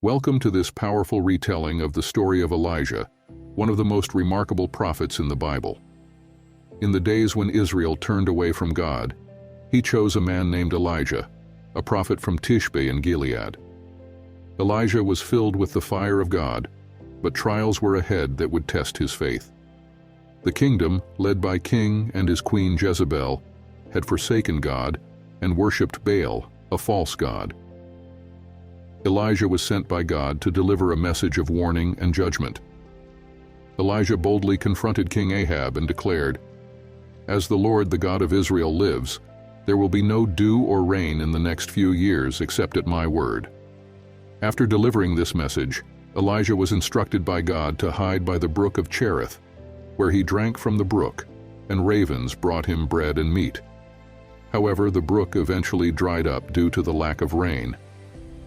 Welcome to this powerful retelling of the story of Elijah, one of the most remarkable prophets in the Bible. In the days when Israel turned away from God, he chose a man named Elijah, a prophet from Tishbe in Gilead. Elijah was filled with the fire of God, but trials were ahead that would test his faith. The kingdom, led by King and his queen Jezebel, had forsaken God and worshipped Baal, a false god. Elijah was sent by God to deliver a message of warning and judgment. Elijah boldly confronted King Ahab and declared, "As the Lord, the God of Israel, lives, there will be no dew or rain in the next few years except at my word." After delivering this message, Elijah was instructed by God to hide by the brook of Cherith, where he drank from the brook, and ravens brought him bread and meat. However, the brook eventually dried up due to the lack of rain.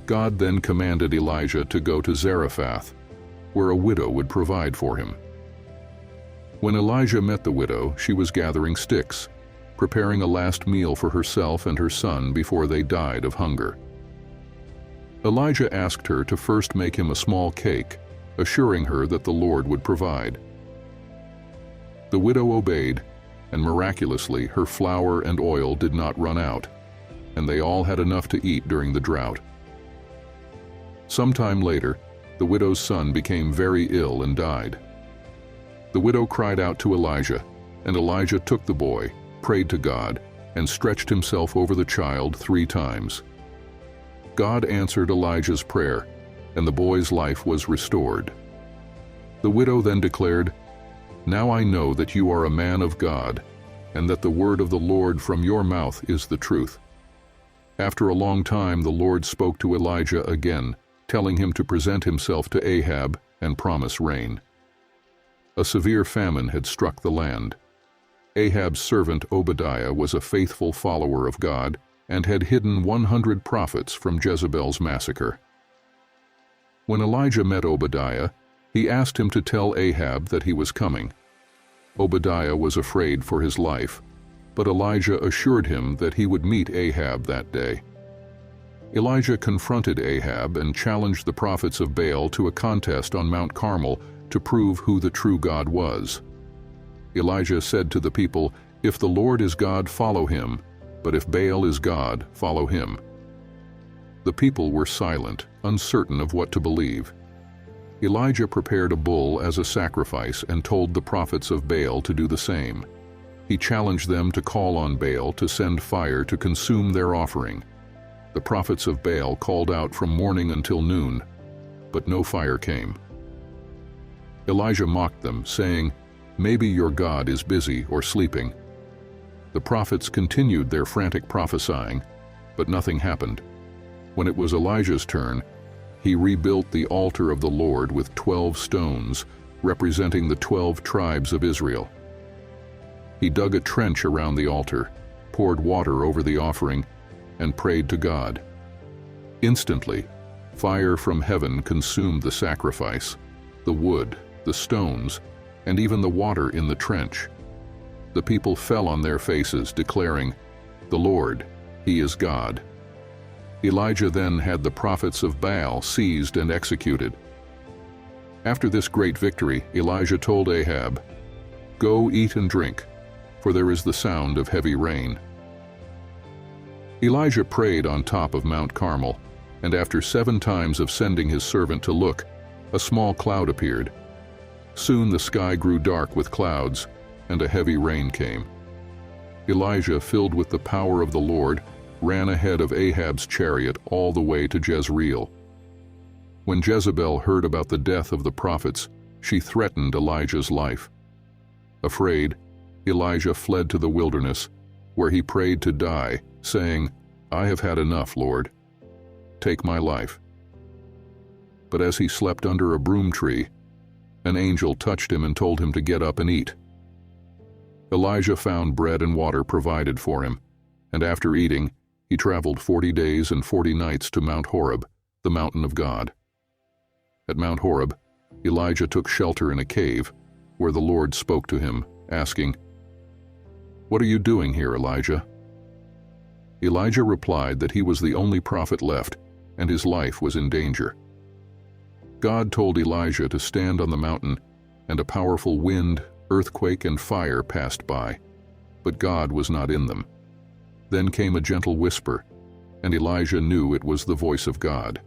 God then commanded Elijah to go to Zarephath, where a widow would provide for him. When Elijah met the widow, she was gathering sticks, preparing a last meal for herself and her son before they died of hunger. Elijah asked her to first make him a small cake, assuring her that the Lord would provide. The widow obeyed, and miraculously her flour and oil did not run out, and they all had enough to eat during the drought. Sometime later, the widow's son became very ill and died. The widow cried out to Elijah, and Elijah took the boy, prayed to God, and stretched himself over the child 3 times. God answered Elijah's prayer, and the boy's life was restored. The widow then declared, "Now I know that you are a man of God, and that the word of the Lord from your mouth is the truth." After a long time, the Lord spoke to Elijah again, telling him to present himself to Ahab and promise rain. A severe famine had struck the land. Ahab's servant Obadiah was a faithful follower of God and had hidden 100 prophets from Jezebel's massacre. When Elijah met Obadiah, he asked him to tell Ahab that he was coming. Obadiah was afraid for his life, but Elijah assured him that he would meet Ahab that day. Elijah confronted Ahab and challenged the prophets of Baal to a contest on Mount Carmel to prove who the true God was. Elijah said to the people, "If the Lord is God, follow him, but if Baal is God, follow him." The people were silent, uncertain of what to believe. Elijah prepared a bull as a sacrifice and told the prophets of Baal to do the same. He challenged them to call on Baal to send fire to consume their offering. The prophets of Baal called out from morning until noon, but no fire came. Elijah mocked them, saying, "Maybe your God is busy or sleeping." The prophets continued their frantic prophesying, but nothing happened. When it was Elijah's turn, he rebuilt the altar of the Lord with 12 stones, representing the 12 tribes of Israel. He dug a trench around the altar, poured water over the offering, and prayed to God. Instantly, fire from heaven consumed the sacrifice, the wood, the stones, and even the water in the trench. The people fell on their faces, declaring, "The Lord, He is God." Elijah then had the prophets of Baal seized and executed. After this great victory, Elijah told Ahab, "Go eat and drink, for there is the sound of heavy rain." Elijah prayed on top of Mount Carmel, and after 7 times of sending his servant to look, a small cloud appeared. Soon the sky grew dark with clouds, and a heavy rain came. Elijah, filled with the power of the Lord, ran ahead of Ahab's chariot all the way to Jezreel. When Jezebel heard about the death of the prophets, she threatened Elijah's life. Afraid, Elijah fled to the wilderness, where he prayed to die, saying, "I have had enough, Lord. Take my life." But as he slept under a broom tree, an angel touched him and told him to get up and eat. Elijah found bread and water provided for him, and after eating, he traveled 40 days and 40 nights to Mount Horeb, the mountain of God. At Mount Horeb, Elijah took shelter in a cave, where the Lord spoke to him, asking, "What are you doing here, Elijah?" Elijah replied that he was the only prophet left, and his life was in danger. God told Elijah to stand on the mountain, and a powerful wind, earthquake, and fire passed by. But God was not in them. Then came a gentle whisper, and Elijah knew it was the voice of God.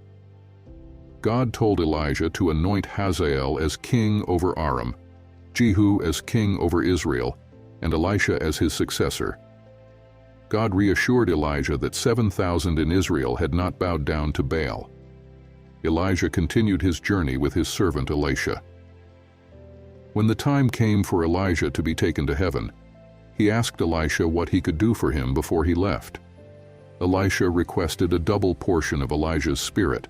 God told Elijah to anoint Hazael as king over Aram, Jehu as king over Israel, and Elisha as his successor. God reassured Elijah that 7,000 in Israel had not bowed down to Baal. Elijah continued his journey with his servant Elisha. When the time came for Elijah to be taken to heaven, he asked Elisha what he could do for him before he left. Elisha requested a double portion of Elijah's spirit.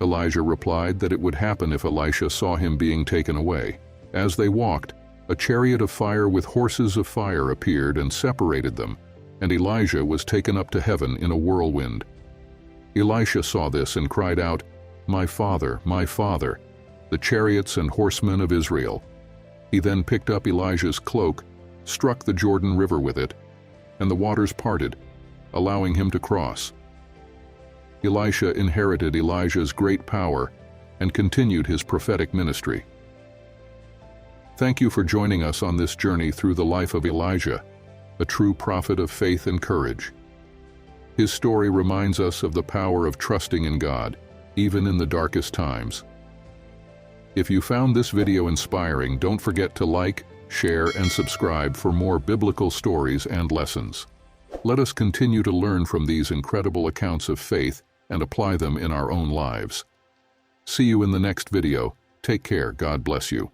Elijah replied that it would happen if Elisha saw him being taken away. As they walked, a chariot of fire with horses of fire appeared and separated them, and Elijah was taken up to heaven in a whirlwind. Elisha saw this and cried out, my father, the chariots and horsemen of Israel." He then picked up Elijah's cloak, struck the Jordan River with it, and the waters parted, allowing him to cross. Elisha inherited Elijah's great power and continued his prophetic ministry. Thank you for joining us on this journey through the life of Elijah, a true prophet of faith and courage. His story reminds us of the power of trusting in God, even in the darkest times. If you found this video inspiring, don't forget to like, share, and subscribe for more biblical stories and lessons. Let us continue to learn from these incredible accounts of faith and apply them in our own lives. See you in the next video. Take care. God bless you.